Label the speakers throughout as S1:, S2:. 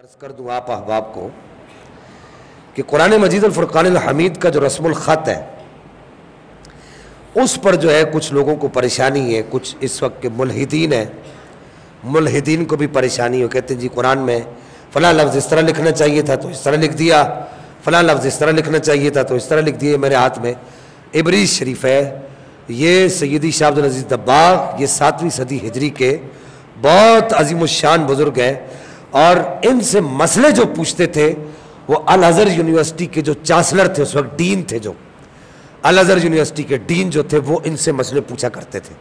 S1: عرض کر دوں آپ احباب کو کہ قرآن مجید الفرقان الحمید کا جو رسم الخط ہے اس پر جو ہے کچھ لوگوں کو پریشانی ہے. کچھ اس وقت کے ملحدین ہیں, ملحدین کو بھی پریشانی ہو. کہتے ہیں جی قرآن میں فلاں لفظ اس طرح لکھنا چاہیے تھا تو اس طرح لکھ دیا, فلاں لفظ اس طرح لکھنا چاہیے تھا تو اس طرح لکھ دیے. میرے ہاتھ میں عبریز شریف ہے, یہ سیدی شاہ عبد العزیز دباغ, یہ 7ویں صدی ہجری کے بہت عظیم الشان بزرگ ہیں, اور ان سے مسئلے جو پوچھتے تھے وہ الازہر یونیورسٹی کے جو چانسلر تھے اس وقت, ڈین تھے, جو الازہر یونیورسٹی کے ڈین جو تھے وہ ان سے مسئلے پوچھا کرتے تھے.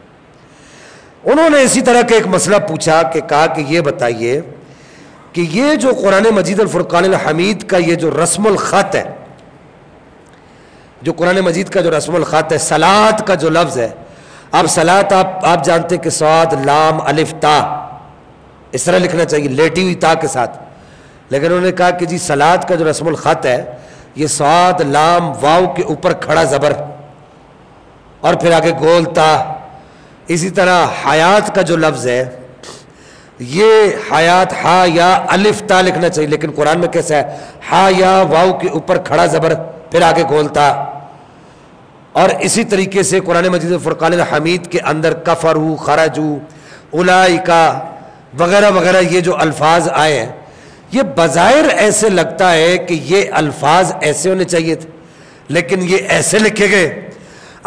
S1: انہوں نے اسی طرح کا ایک مسئلہ پوچھا کہ کہا کہ یہ بتائیے کہ یہ جو قرآن مجید الفرقان الحمید کا یہ جو رسم الخط ہے, جو قرآن مجید کا جو رسم الخط ہے, صلاۃ کا جو لفظ ہے, اب صلاۃ آپ جانتے کہ صاد لام الف تا اس طرح لکھنا چاہیے لیٹی ہوئی تا کے ساتھ, لیکن انہوں نے کہا کہ جی صلاۃ کا جو رسم الخط ہے یہ صاد لام واو کے اوپر کھڑا زبر اور پھر آگے گول تا. اسی طرح حیات کا جو لفظ ہے یہ حیات ہا یا الف تا لکھنا چاہیے, لیکن قرآن میں کیسا ہے ہا یا واو کے اوپر کھڑا زبر پھر آگے گول تا. اور اسی طریقے سے قرآن مجید فرقان الحمید کے اندر کفروا خرجوا اولئک وغیرہ وغیرہ یہ جو الفاظ آئے ہیں, یہ بظاہر ایسے لگتا ہے کہ یہ الفاظ ایسے ہونے چاہیے تھے لیکن یہ ایسے لکھے گئے.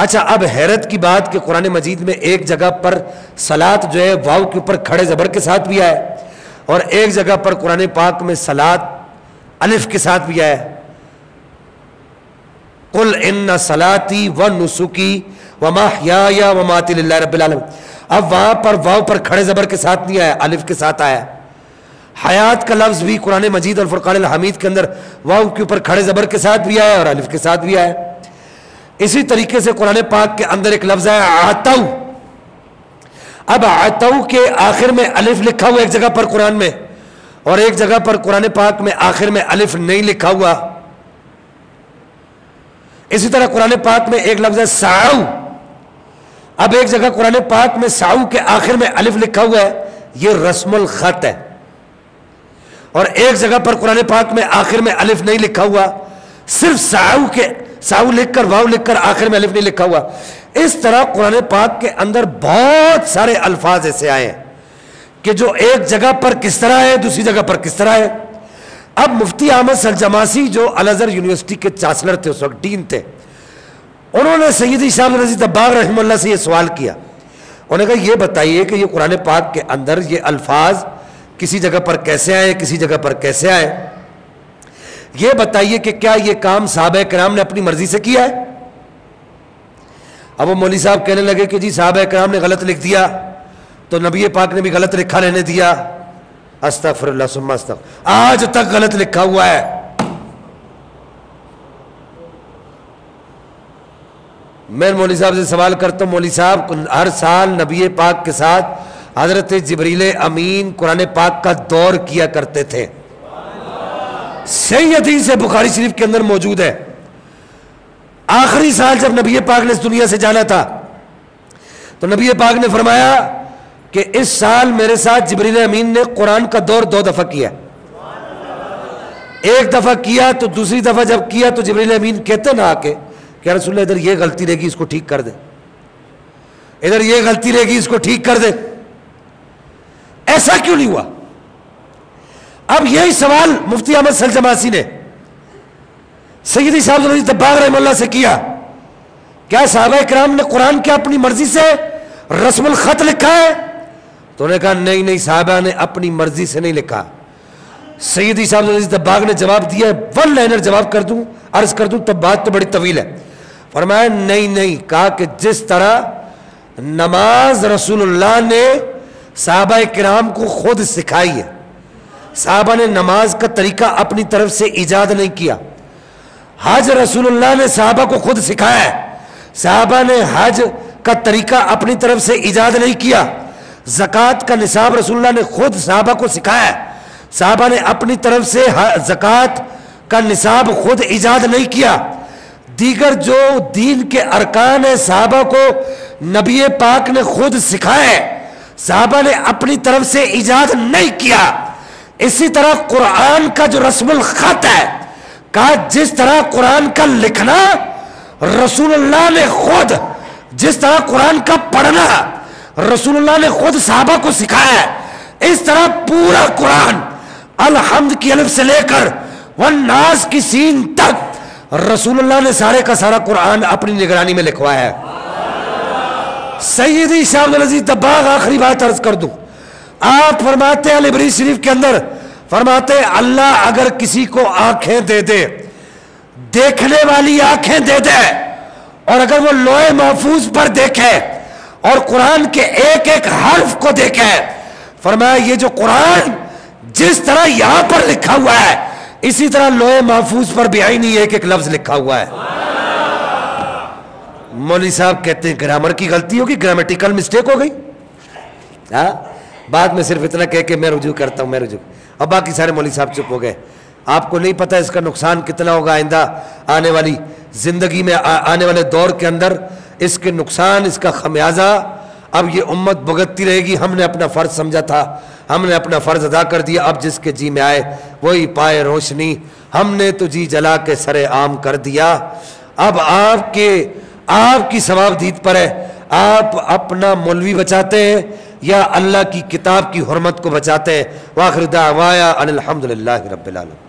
S1: اچھا, اب حیرت کی بات کہ قرآن مجید میں ایک جگہ پر صلاۃ جو ہے واو کے اوپر کھڑے زبر کے ساتھ بھی آیا ہے, اور ایک جگہ پر قرآن پاک میں صلاۃ الف کے ساتھ بھی آیا ہے. قل ان صلاتی و نسکی و محیای و مماتی للہ رب العالمین. اب وہاں پر واو پر کھڑے زبر کے ساتھ نہیں آیا, الف کے ساتھ آیا. حیات کا لفظ بھی قرآن مجید الفرقان الحمید کے اندر واو کے اوپر کھڑے زبر کے ساتھ بھی آیا اور الف کے ساتھ بھی آیا. اسی طریقے سے قرآن پاک کے اندر ایک لفظ ہے عتو. اب عتو کے آخر میں الف لکھا ہوا ایک جگہ پر قرآن میں, اور ایک جگہ پر قرآن پاک میں آخر میں الف نہیں لکھا ہوا. اسی طرح قرآن پاک میں ایک لفظ ہے سعو. اب ایک جگہ قرآن پاک میں سعو کے آخر میں الف لکھا ہوا ہے, یہ رسم الخط ہے. اور ایک جگہ پر قرآن پاک میں آخر میں الف نہیں لکھا ہوا, صرف سعو لکھ کر واو لکھ کر آخر میں الف نہیں لکھا ہوا. اس طرح قرآن پاک کے اندر بہت سارے الفاظ ایسے آئے ہیں کہ جو ایک جگہ پر کس طرح ہے دوسری جگہ پر کس طرح ہے. اب مفتی احمد سلجماسی جو الازہر یونیورسٹی کے چانسلر تھے اس وقت, ڈین تھے, انہوں نے سیدی شاہ عبد العزیز دباغ رحمہ اللہ سے یہ سوال کیا. انہوں نے کہا یہ بتائیے کہ یہ قرآن پاک کے اندر یہ الفاظ کسی جگہ پر کیسے آئے, کسی جگہ پر کیسے آئے. یہ بتائیے کہ کیا یہ کام صحابہ کرام نے اپنی مرضی سے کیا ہے. اب وہ مولوی صاحب کہنے لگے کہ جی صحابہ کرام نے غلط لکھ دیا تو نبی پاک نے بھی غلط لکھا رہنے دیا. استغفر اللہ ثم استغفر, آج تک غلط لکھا ہوا ہے. میں مولوی صاحب سے سوال کرتا ہوں, مولوی صاحب ہر سال نبی پاک کے ساتھ حضرت جبریل امین قرآن پاک کا دور کیا کرتے تھے. صحیح حدیث ہے بخاری شریف کے اندر موجود ہے. آخری سال جب نبی پاک نے اس دنیا سے جانا تھا تو نبی پاک نے فرمایا کہ اس سال میرے ساتھ جبریل امین نے قرآن کا دور 2 دفعہ کیا. ایک دفعہ کیا تو دوسری دفعہ جب کیا تو جبریل امین کہتے نا آ کے کہ رسول اللہ ادھر یہ غلطی رہے گی اس کو ٹھیک کر دے, ادھر یہ غلطی رہے گی اس کو ٹھیک کر دے. ایسا کیوں نہیں ہوا؟ اب یہی سوال مفتی احمد سلجماسی نے سیدی صاحب عبد العزیز دباغ رحمہ اللہ سے کیا. کیا صحابہ کرام نے قرآن کیا اپنی مرضی سے رسم الخط لکھا ہے؟ تو انہوں نے کہا نہیں صحابہ نے اپنی مرضی سے نہیں لکھا. سیدی صاحب عبد العزیز دباغ نے جواب دیا, ون لائنر جواب کر دوں, عرض کر دوں, تب بات تو بڑی طویل ہے. فرمایا نہیں, کہا کہ جس طرح نماز رسول اللہ نے صحابہ کرام کو خود سکھائی ہے, صحابہ نے نماز کا طریقہ اپنی طرف سے ایجاد نہیں کیا. حج رسول اللہ نے صحابہ کو خود سکھایا ہے, صحابہ نے حج کا طریقہ اپنی طرف سے ایجاد نہیں کیا. زکوٰۃ کا نصاب رسول اللہ نے خود صحابہ کو سکھایا ہے, صحابہ نے اپنی طرف سے زکوٰۃ کا نصاب خود ایجاد نہیں کیا. دیگر جو دین کے ارکان ہیں صحابہ کو نبی پاک نے خود سکھایا ہے, صحابہ نے اپنی طرف سے ایجاد نہیں کیا. اسی طرح قرآن کا جو رسم الخط ہے، کہا جس طرح قرآن کا لکھنا رسول اللہ نے خود، جس طرح قرآن کا پڑھنا رسول اللہ نے خود صحابہ کو سکھایا ہے، اس طرح پورا قرآن الحمد کی الف سے لے کر والناس کی سین تک رسول اللہ نے سارے کا سارا قرآن اپنی نگرانی میں لکھوایا ہے۔ سیدی شاہ عبدالعزیز دباغ آخری بات عرض کر دوں، آپ فرماتے ہیں البری شریف کے اندر، فرماتے ہیں اللہ اگر کسی کو آنکھیں دے دے، دیکھنے والی آنکھیں دے دے، اور اگر وہ لوح محفوظ پر دیکھے اور قرآن کے ایک ایک حرف کو دیکھے، فرمایا یہ جو قرآن جس طرح یہاں پر لکھا ہوا ہے اسی طرح لوح محفوظ پر بھی عینی ایک ایک لفظ لکھا ہوا ہے۔ مولوی صاحب کہتے ہیں گرامر کی غلطی ہوگی، گرامیٹیکل مسٹیک ہو گئی، ہاں بعد میں صرف اتنا کہہ کہ میں رجوع کرتا ہوں، میں رجوع، اب باقی سارے مولوی صاحب چپ ہو گئے۔ آپ کو نہیں پتہ اس کا نقصان کتنا ہوگا آئندہ آنے والی زندگی میں، آنے والے دور کے اندر اس کے نقصان، اس کا خمیازہ اب یہ امت بھگتتی رہے گی۔ ہم نے اپنا فرض سمجھا تھا، ہم نے اپنا فرض ادا کر دیا، اب جس کے جی میں آئے وہی پائے روشنی، ہم نے تو جی جلا کے سر عام کر دیا۔ اب آپ کی ثواب دید پر ہے، آپ اپنا مولوی بچاتے ہیں یا اللہ کی کتاب کی حرمت کو بچاتے ہیں؟ وآخر دعوایا ان الحمدللہ رب العالمین۔